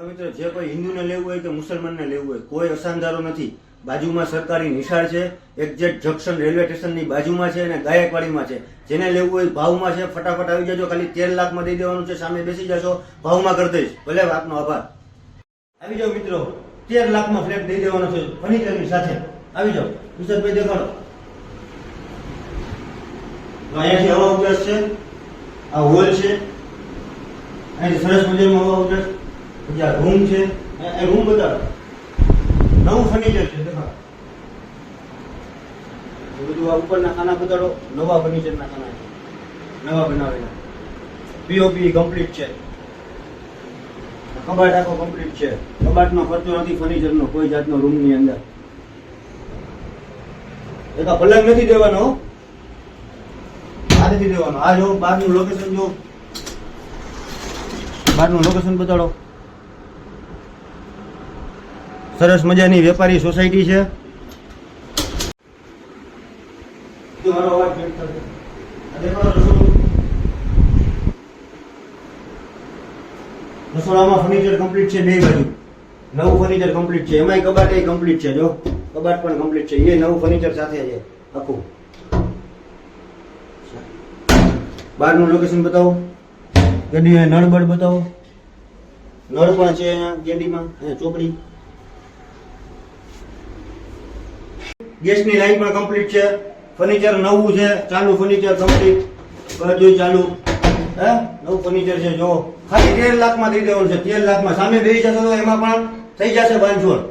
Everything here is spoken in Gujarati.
મિત્રો જે કોઈ હિન્દુને લેવું હોય કે મુસલમાનને લેવું હોય કોઈ અસાનધારો નથી. બાજુમાં સરકારી નિશાળ છે, એક્ઝેક્ટ જંકશન રેલવે સ્ટેશનની બાજુમાં છે અને ગાયકવાડીમાં છે. જેને લેવું હોય ભાવમાં છે, ફટાફટ આવી જજો. ખાલી 13 લાખમાં દઈ દેવાનું છે. સામે બેસી જશો, ભાવમાં કરી દઈશ. ભલે આપનો આભાર. આવી જાઓ મિત્રો, 13 લાખમાં ફ્લેટ દઈ દેવાનો છે ફર્નિચરની સાથે. આવી જાઓ વિશેષભાઈ, દેખાડો. અહીંયાથી હવા ઉજાસ છે, આ હોલ છે, અહીંથી સરસ મજાનું હવા ઉજાસ. પછી આ રૂમ છે, એ રૂમ બતાવો. નવું ફર્નિચર છે, દેખાડો. બધું આ ઉપરના ખાના બતાડો. નવા ફર્નિચરના ખાના છે, નવા બનાવેલા. પીઓપી કમ્પ્લીટ છે. કબાટ આખો કમ્પ્લીટ છે. કબાટનો ખર્ચો નથી ફર્નિચરનો કોઈ જાતનો રૂમની અંદર. એક આ પલંગ નથી દેવાનો, આ નથી દેવાનો. આ જો બહારનું લોકેશન, જો બહારનું લોકેશન બતાડો. સરસ મજાની વેપારી સોસાયટી છે. મારો અવાજ ભેટ કરજો. આ દેખાડો રસોડું. રસોડામાં ફર્નિચર કમ્પ્લીટ છે, બે બાજુ નવું ફર્નિચર કમ્પ્લીટ છે. એમાંય કબાટ એ કમ્પ્લીટ છે. જો કબાટ પણ કમ્પ્લીટ છે, એ નવું ફર્નિચર સાથે છે આખું. બહારનું લોકેશન બતાવો. ગાડી નળ બળ બતાવો. નળ પણ છે અહીંયા ગેડીમાં, અહીંયા ચોકડી. ગેસની લાઈન પણ કમ્પ્લીટ છે. ફર્નિચર નવું છે, ચાલુ ફર્નિચર કમ્પ્લીટ, બધું ચાલુ. હે નવું ફર્નિચર છે. જો ખાલી 13 લાખમાં દઈ દેવાનું છે. 13 લાખમાં સામે બેસી જશો તો એમાં પણ થઈ જશે બાંધછોડ.